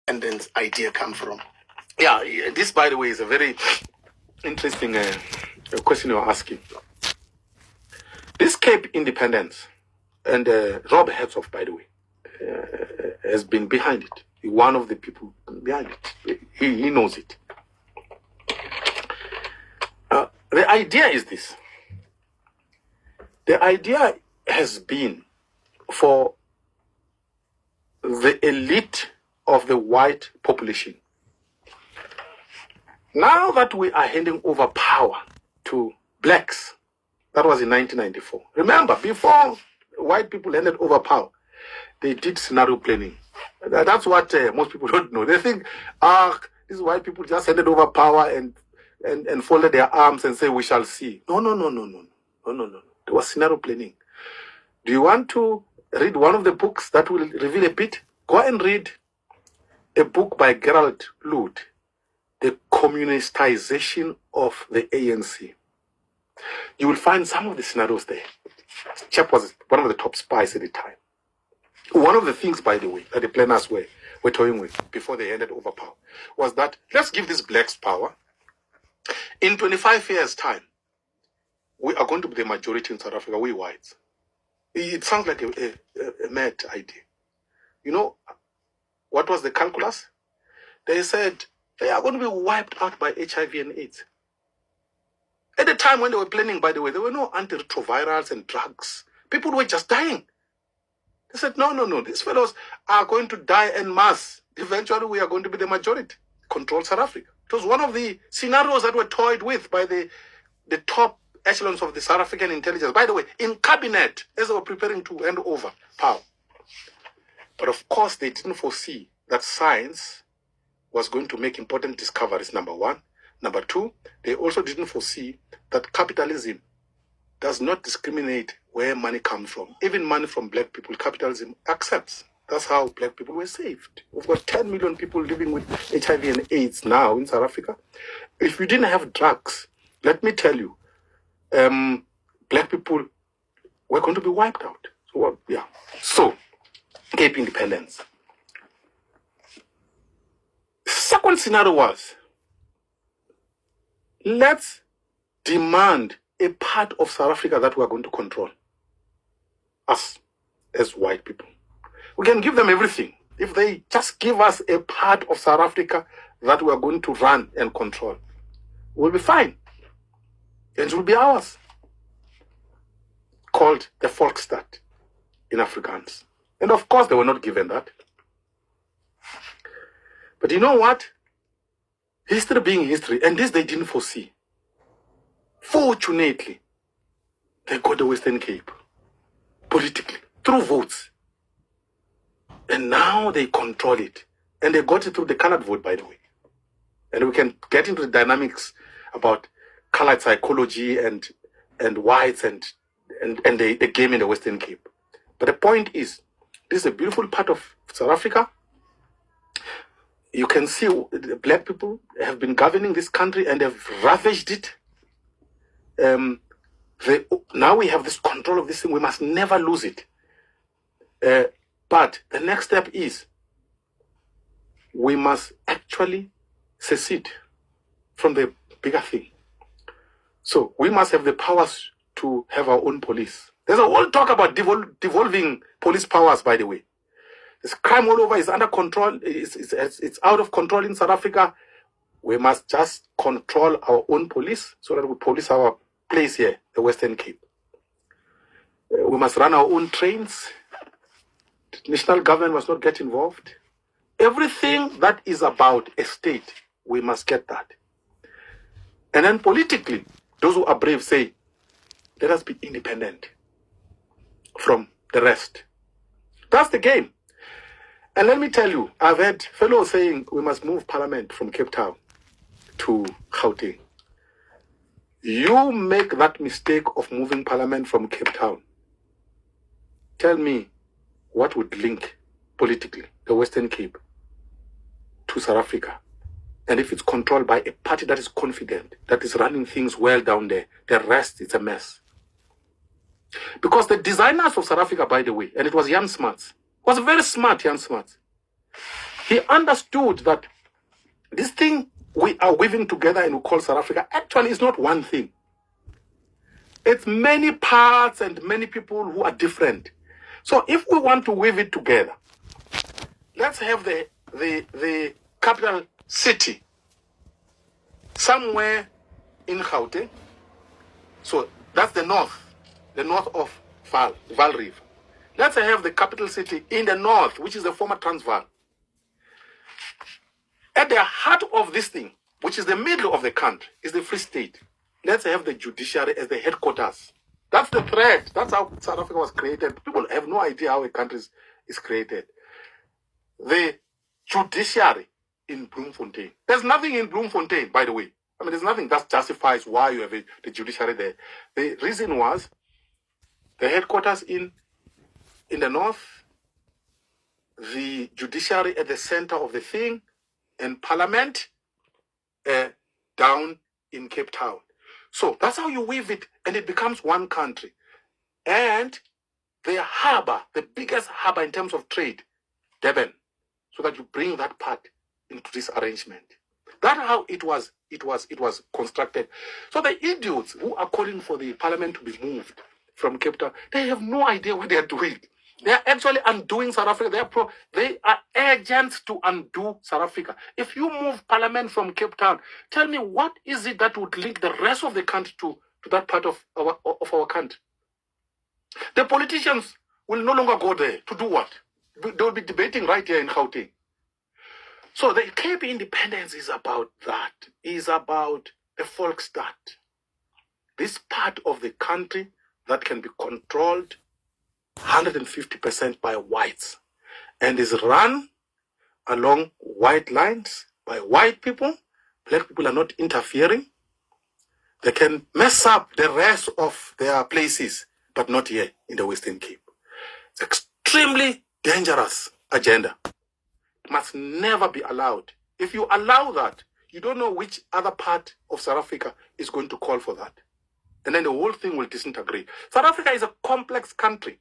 independence idea come from? Yeah, this, by the way, is a very interesting question you're asking. This Cape independence, and Rob Herzog, by the way, has been behind it. One of the people behind it. He knows it. The idea is this. The idea has been for the elite of the white population. Now that we are handing over power to blacks, that was in 1994. Remember, before white people handed over power, they did scenario planning. That's what most people don't know. They think, these white people just handed over power and folded their arms and say, we shall see. No. There was scenario planning. Do you want to read one of the books that will reveal a bit? Go and read a book by Gerald Lute, The Communistization of the ANC. You will find some of the scenarios there. Chap was one of the top spies at the time. One of the things, by the way, that the planners were toying with before they handed over power was that let's give these blacks power. In 25 years' time, we are going to be the majority in South Africa, we whites. It sounds like a mad idea. You know, what was the calculus? They said they are going to be wiped out by HIV and AIDS. At the time when they were planning, by the way, there were no antiretrovirals and drugs. People were just dying. They said, no, these fellows are going to die en masse. Eventually, we are going to be the majority. Control South Africa. It was one of the scenarios that were toyed with by the top echelons of the South African intelligence. By the way, in cabinet, as they were preparing to hand over power. But of course, they didn't foresee that science was going to make important discoveries, number one. Number two, they also didn't foresee that capitalism does not discriminate where money comes from. Even money from black people, capitalism accepts. That's how black people were saved. We've got 10 million people living with HIV and AIDS now in South Africa. If we didn't have drugs, let me tell you, black people were going to be wiped out. So, Cape independence. Second scenario was, let's demand a part of South Africa that we are going to control. Us, as white people. We can give them everything. If they just give us a part of South Africa that we are going to run and control, we'll be fine. And it will be ours. Called the Volksstaat in Afrikaans. And of course, they were not given that. But you know what? History being history, and this they didn't foresee. Fortunately, they got the Western Cape politically through votes. And now they control it. And they got it through the colored vote, by the way. And we can get into the dynamics about colored psychology and whites and the game in the Western Cape. But the point is, this is a beautiful part of South Africa. You can see the black people have been governing this country and have ravaged it. Now we have this control of this thing. We must never lose it. But the next step is we must actually secede from the bigger thing. So we must have the powers to have our own police. There's a whole talk about devolving police powers, by the way. This crime all over is under control. It's out of control in South Africa. We must just control our own police so that we police our place here, the Western Cape. We must run our own trains. The national government must not get involved. Everything that is about a state, we must get that. And then politically, those who are brave say, let us be independent from the rest. That's the game. And let me tell you, I've heard fellows saying we must move parliament from Cape Town to Gauteng. You make that mistake of moving parliament from Cape Town. Tell me what would link politically the Western Cape to South Africa. And if it's controlled by a party that is confident, that is running things well down there, the rest is a mess. Because the designers of South Africa, by the way, and it was Jan Smuts, was very smart, Jan Smuts. He understood that this thing we are weaving together and we call South Africa actually is not one thing. It's many parts and many people who are different. So if we want to weave it together, let's have the capital city somewhere in Gauteng. So that's the north of Vaal River. Let's have the capital city in the north, which is the former Transvaal. At the heart of this thing, which is the middle of the country, is the Free State. Let's have the judiciary as the headquarters. That's the threat. That's how South Africa was created. People have no idea how a country is created. The judiciary in Bloemfontein. There's nothing in Bloemfontein, by the way. I mean, there's nothing that justifies why you have the judiciary there. The reason was the headquarters in the north, the judiciary at the center of the thing, and parliament down in Cape Town. So that's how you weave it, and it becomes one country. And the harbor, the biggest harbor in terms of trade, Durban, so that you bring that part into this arrangement. That's how it was constructed. So the idiots who are calling for the parliament to be moved from Cape Town, they have no idea what they are doing. They are actually undoing South Africa. They are agents to undo South Africa. If you move parliament from Cape Town, tell me what is it that would link the rest of the country to that part of our country? The politicians will no longer go there to do what? They will be debating right here in Gauteng. So the Cape independence is about that. Is about a Volksstaat. This part of the country that can be controlled 150% by whites and is run along white lines by white people. Black people are not interfering. They can mess up the rest of their places, but not here in the Western Cape. It's extremely dangerous agenda. It must never be allowed. If you allow that, you don't know which other part of South Africa is going to call for that. And then the whole thing will disintegrate. South Africa is a complex country.